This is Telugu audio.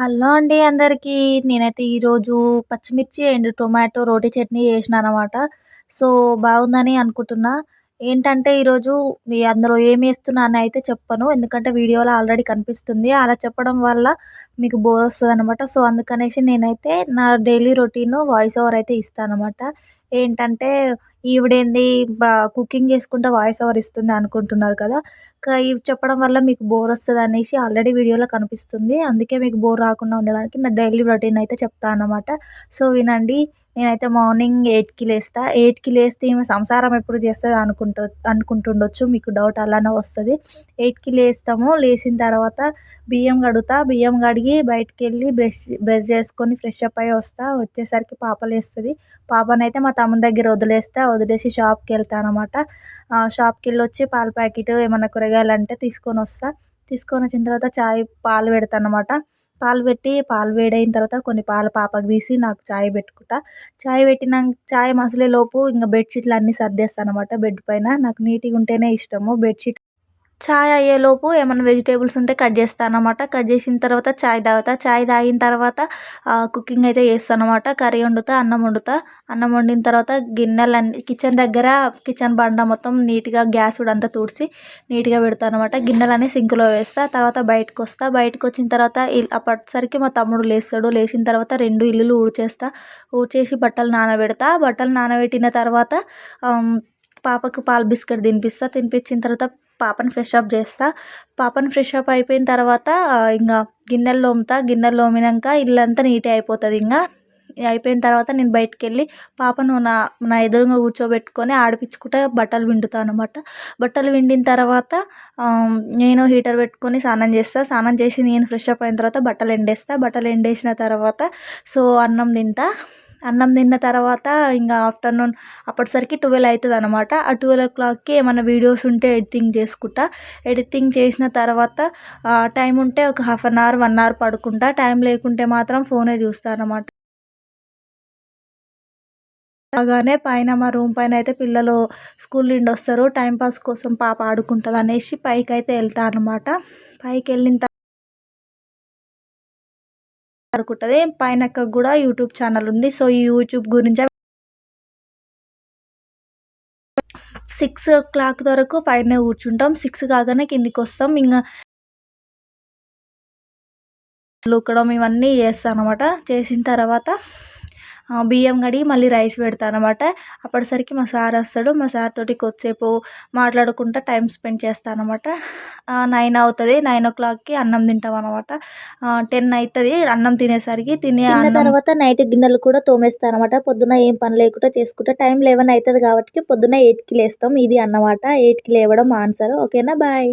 హలో అండి అందరికీ. నేనైతే ఈరోజు పచ్చిమిర్చి అండ్ టొమాటో రోటి చట్నీ చేసినాననమాట. సో, బాగుందని అనుకుంటున్నా. ఏంటంటే ఈరోజు అందులో ఏమేస్తున్నా అని అయితే చెప్పను. ఎందుకంటే వీడియోలో ఆల్రెడీ కనిపిస్తుంది. అలా చెప్పడం వల్ల మీకు బోర్ వస్తదనమాట. సో, అందుకనేసి నేనైతే నా డైలీ రొటీన్ వాయిస్ ఓవర్ అయితే ఇస్తాననమాట. ఏంటంటే ఈవిడేంది కుకింగ్ చేసుకుంటా వాయిస్ ఓవర్ ఇస్తుంది అనుకుంటున్నారు కదా! ఇవి చెప్పడం వల్ల మీకు బోరొస్తదనేసి ఆల్రెడీ వీడియోలో కనిపిస్తుంది. అందుకే మీకు బోర్ రాకుండా ఉండడానికి నా డైలీ రొటీన్ అయితే చెప్తా అన్నమాట. సో, వినండి. నేనైతే మార్నింగ్ 8కి లేస్తా. 8కి లేస్తే ఈమె సంసారం ఎప్పుడు చేస్తది అనుకుంటుండొచ్చు. మీకు డౌట్ అలానే వస్తది. 8కి లేస్తాము. లేసిన తర్వాత బియ్యం కడుగుతా. బియ్యం కడిగి బయటికెళ్ళి బ్రష్ చేసుకొని ఫ్రెష్ అప్ అయ్యి వస్తా. వచ్చేసరికి పాప లేస్తది. పాపనైతే మా తమ్ముని దగ్గర వదిలేస్తా. వదిలేసి షాప్‌కెళ్తానన్నమాట. షాప్‌కెళ్ళొచ్చి పాల ప్యాకెట్ ఏమన్నా కూరగాయలంటే తీసుకొనొస్తా. తీసుకొనొచ్చిన తర్వాత పాలు పెడతానన్నమాట. పాలు పెట్టి పాలు వేడైన తర్వాత కొన్ని పాలు పాపకి తీసి నాకు చాయ్ పెట్టుకుంటా. చాయ్ మసలేలోపు ఇంక బెడ్ షీట్లు అన్నీ సర్దేస్తానన్నమాట బెడ్ పైన. నాకు నీట్‌గా ఉంటేనే ఇష్టము బెడ్ షీట్. చాయ్ అయ్యేలోపు ఏమన్నా వెజిటబుల్స్ ఉంటే కట్ చేస్తానన్నమాట. కట్ చేసిన తర్వాత చాయ్ తాగుతా. చాయ్ తాగిన తర్వాత కుకింగ్ అయితే చేస్తానన్నమాట. కర్రీ వండుతా, అన్నం వండుతా. అన్నం వండిన తర్వాత గిన్నెలన్నీ కిచెన్ బండ మొత్తం నీట్‌గా గ్యాస్ కూడా అంతా తుడిచి నీట్‌గా పెడతానన్నమాట. గిన్నెలన్నీ సింక్‌లో వేస్తా. తర్వాత బయటకొస్తా. బయటకొచ్చిన తర్వాత అప్పటిసరికి మా తమ్ముడు లేస్తాడు. లేచిన తర్వాత 2 ఇల్లులు ఊడ్చేస్తా. ఊడ్చేసి బట్టలు నానబెడతా. బట్టలు నానబెట్టిన తర్వాత పాపకు పాలు బిస్కెట్ తినిపిస్తా. తినిపించిన తర్వాత పాపని ఫ్రెష్ అప్ చేస్తా. పాపని ఫ్రెష్ అప్ అయిపోయిన తర్వాత ఇంగ గిన్నెలు తోముతా. గిన్నెలు తోమినంక ఇల్లంతా నీట్‌గా అయిపోతదింగ. అయిపోయిన తర్వాత నేను బయటికెళ్ళి పాపను నా ఎదురుంగా కూర్చోబెట్టుకొని ఆడిపిచ్చుకుంటా బట్టలు పిండుతా అనమాట. బట్టలు పిండిన తర్వాత నేను హీటర్ పెట్టుకొని స్నానం చేస్తా. స్నానం చేసి నేను ఫ్రెష్ అప్ అయిన తర్వాత బట్టలు ఎండేస్తా. బట్టలు ఎండేసిన తర్వాత అన్నం తింటా. అన్నం తిన్న తర్వాత ఇంగ ఆఫ్టర్‌నూన్ అప్పటిసరికి 12 అయితదనమాట. ఆ 12:00కి ఏమన్నా వీడియోస్ ఉంటే ఎడిటింగ్ చేసుకుంటా. ఎడిటింగ్ చేసిన తర్వాత టైం ఉంటే ఒక హాఫ్ అన్ అవర్, 1 అవర్ పడుకుంటా. టైం లేకుంటే మాత్రం ఫోనే చూస్తా అనమాట. రాగానే పైన మా రూమ్ పైన అయితే పిల్లలు స్కూల్ నుండి వస్తారు. టైం పాస్ కోసం పాప ఆడుకుంటదనేసి పైకైతే ఎళ్తా అనమాట. పైకెళ్ళిన ఆడుకుంటది. పైనక్కకు గూడా యూట్యూబ్ ఛానల్ ఉంది. సో, ఈ యూట్యూబ్ గురించే 6:00 వరకు పైనే కూర్చుంటాం. 6 కాగానే కిందికొస్తాం. ఉకడం ఇవన్నీ చేస్తానన్నమాట. చేసిన తర్వాత బియ్యం కడిగి మళ్ళీ రైస్ పెడతానన్నమాట. అప్పటిసరికి మా సార్ వస్తాడు. మా సార్ తోటి కొద్దిసేపు మాట్లాడుకుంటా టైం స్పెండ్ చేస్తానన్నమాట. 9 అవుతది. 9:00కి అన్నం తింటామన్నమాట. 10 అయితది అన్నం తినేసరికి. తిన్న తర్వాత నైట్ గిన్నెలు కూడా తోమేస్తానన్నమాట. పొద్దున్న ఏం పని లేకుండా చేసుకుంటా. టైం 11 అయితది కాబట్టి పొద్దున్న 8కి లేస్తాం. ఇది అన్నమాట. 8కి లేవడం ఆన్సర్. ఓకేనా? బాయ్.